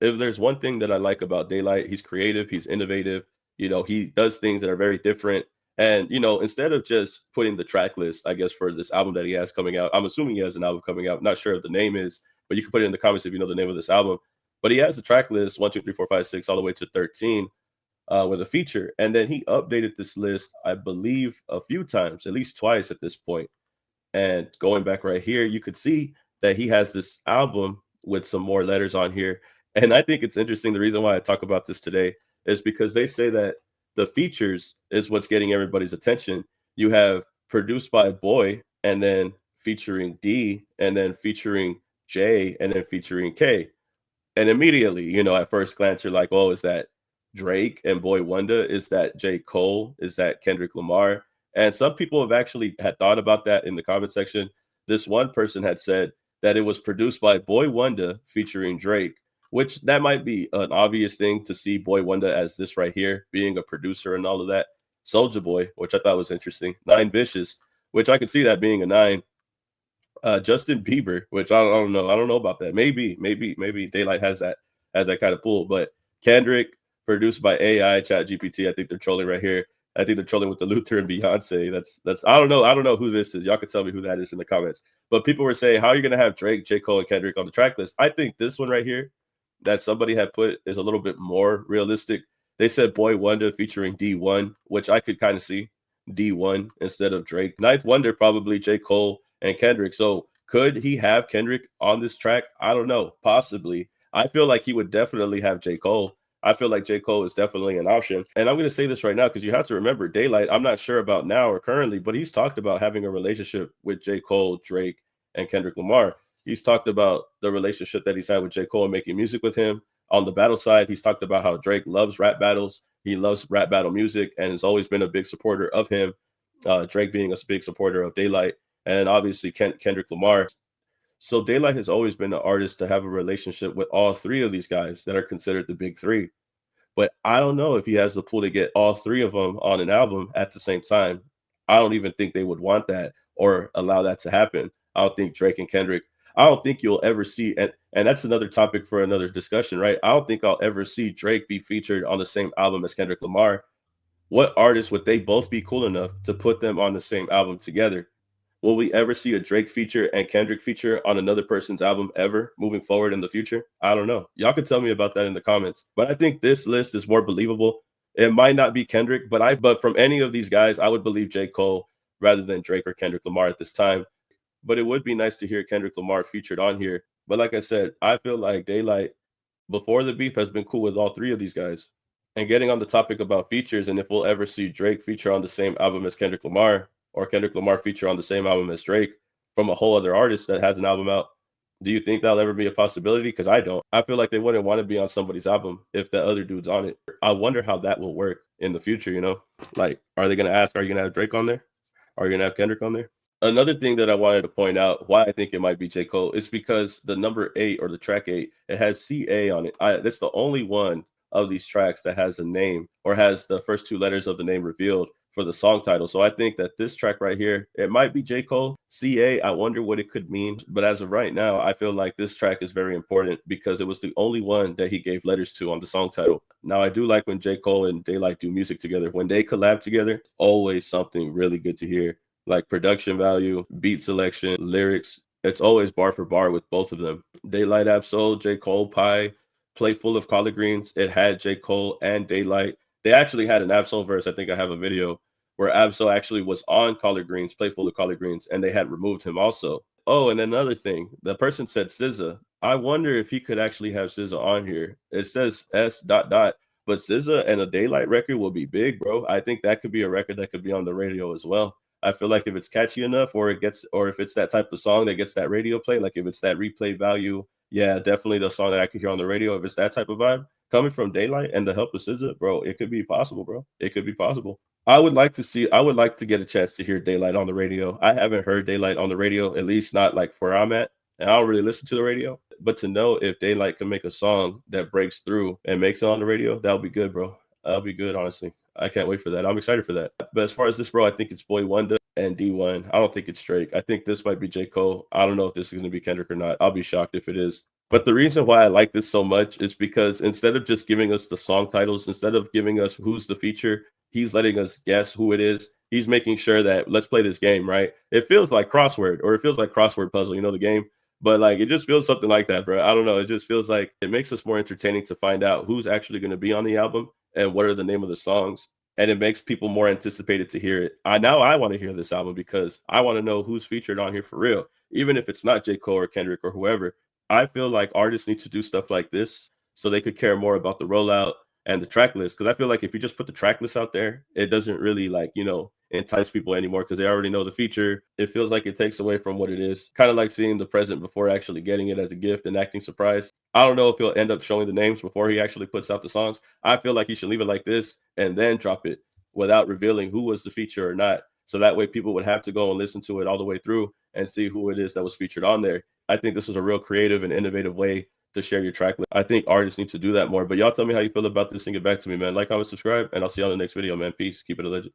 if there's one thing that I like about DayLyt, he's creative, he's innovative. He does things that are very different. And instead of just putting the track list, I guess for this album that he has coming out, I'm assuming he has an album coming out. Not sure if the name is, but you can put it in the comments if you know the name of this album. But he has a track list 1, 2, 3, 4, 5, 6, all the way to 13 with a feature. And then he updated this list, I believe, a few times, at least twice at this point. And going back right here, you could see that he has this album with some more letters on here. And I think it's interesting. The reason why I talk about this today is because they say that the features is what's getting everybody's attention. You have produced by Boy, and then featuring D, and then featuring J, and then featuring K. And immediately, at first glance, you're like, oh, is that Drake and Boy Wonder? Is that J. Cole? Is that Kendrick Lamar? And some people have actually had thought about that in the comment section. This one person had said that it was produced by Boy Wonder featuring Drake, which that might be an obvious thing to see Boy Wonder as this right here, being a producer and all of that. Soldier Boy, which I thought was interesting. Nine Vicious, which I could see that being a nine. Justin Bieber, which I don't know. I don't know about that. Maybe DayLyt has that kind of pull. But Kendrick, produced by AI, Chat GPT. I think they're trolling right here. I think they're trolling with the Luther and Beyonce. That's I don't know. I don't know who this is. Y'all can tell me who that is in the comments. But people were saying, how are you gonna have Drake, J. Cole, and Kendrick on the track list? I think this one right here that somebody had put is a little bit more realistic. They said Boy Wonder featuring D1, which I could kind of see. D1 instead of Drake. Ninth Wonder, probably J. Cole and Kendrick. So could he have Kendrick on this track? I don't know. Possibly. I feel like he would definitely have J. Cole. I feel like J. Cole is definitely an option. And I'm going to say this right now because you have to remember DayLyt, I'm not sure about now or currently, but he's talked about having a relationship with J. Cole, Drake, and Kendrick Lamar. He's talked about the relationship that he's had with J. Cole and making music with him. On the battle side, he's talked about how Drake loves rap battles. He loves rap battle music and has always been a big supporter of him. Drake being a big supporter of DayLyt, and obviously Kendrick Lamar. So DayLyt has always been an artist to have a relationship with all three of these guys that are considered the big three. But I don't know if he has the pull to get all three of them on an album at the same time. I don't even think they would want that or allow that to happen. I don't think Drake and Kendrick. I don't think you'll ever see, and that's another topic for another discussion, right? I don't think I'll ever see Drake be featured on the same album as Kendrick Lamar. What artists would they both be cool enough to put them on the same album together? Will we ever see a Drake feature and Kendrick feature on another person's album ever moving forward in the future? I don't know. Y'all can tell me about that in the comments. But I think this list is more believable. It might not be Kendrick, but from any of these guys, I would believe J. Cole rather than Drake or Kendrick Lamar at this time. But it would be nice to hear Kendrick Lamar featured on here. But like I said, I feel like DayLyt before the beef has been cool with all three of these guys. And getting on the topic about features and if we'll ever see Drake feature on the same album as Kendrick Lamar or Kendrick Lamar feature on the same album as Drake from a whole other artist that has an album out, do you think that'll ever be a possibility? Because I don't. I feel like they wouldn't want to be on somebody's album if the other dude's on it. I wonder how that will work in the future, Like, are they going to ask, are you going to have Drake on there? Are you going to have Kendrick on there? Another thing that I wanted to point out why I think it might be J. Cole is because the number 8 or the track 8, it has CA on it. That's the only one of these tracks that has a name or has the first 2 letters of the name revealed for the song title. So I think that this track right here, it might be J. Cole. CA, I wonder what it could mean. But as of right now, I feel like this track is very important because it was the only one that he gave letters to on the song title. Now, I do like when J. Cole and DayLyt do music together. When they collab together, always something really good to hear. Like production value, beat selection, lyrics. It's always bar for bar with both of them. DayLyt Absol, J. Cole Pie, Plate Full of Collard Greens. It had J. Cole and DayLyt. They actually had an Absol verse. I think I have a video where Absol actually was on Collard Greens, Plate Full of Collard Greens, and they had removed him also. Oh, and another thing, the person said SZA. I wonder if he could actually have SZA on here. It says S dot dot, but SZA and a DayLyt record will be big, bro. I think that could be a record that could be on the radio as well. I feel like if it's catchy enough or if it's that type of song that gets that radio play, like if it's that replay value, yeah, definitely the song that I could hear on the radio. If it's that type of vibe coming from DayLyt and the help of SZA, bro, it could be possible, bro. It could be possible. I would like to get a chance to hear DayLyt on the radio. I haven't heard DayLyt on the radio, at least not like where I'm at. And I don't really listen to the radio. But to know if DayLyt can make a song that breaks through and makes it on the radio, that'll be good, bro. That'll be good, honestly. I can't wait for that. I'm excited for that. But as far as this, bro, I think it's Boy Wonder and D1. I don't think it's Drake. I think this might be J. Cole. I don't know if this is going to be Kendrick or not. I'll be shocked if it is. But the reason why I like this so much is because instead of just giving us the song titles, instead of giving us who's the feature, he's letting us guess who it is. He's making sure that let's play this game, right? It feels like crossword or it feels like crossword puzzle, you know, the game. But like it just feels something like that, bro. I don't know. It just feels like it makes us more entertaining to find out who's actually going to be on the album and what are the name of the songs. And it makes people more anticipated to hear it. I want to hear this album because I want to know who's featured on here for real. Even if it's not J. Cole or Kendrick or whoever, I feel like artists need to do stuff like this so they could care more about the rollout and the track list. Because I feel like if you just put the track list out there, it doesn't really like, you know, entice people anymore because they already know the feature. It feels like it takes away from what it is. Kind of like seeing the present before actually getting it as a gift and acting surprised. I don't know if he'll end up showing the names before he actually puts out the songs. I feel like he should leave it like this and then drop it without revealing who was the feature or not. So that way people would have to go and listen to it all the way through and see who it is that was featured on there. I think this was a real creative and innovative way to share your track list. I think artists need to do that more. But y'all tell me how you feel about this and get back to me, man. Like, comment, subscribe, and I'll see you on the next video, man. Peace. Keep it a legend.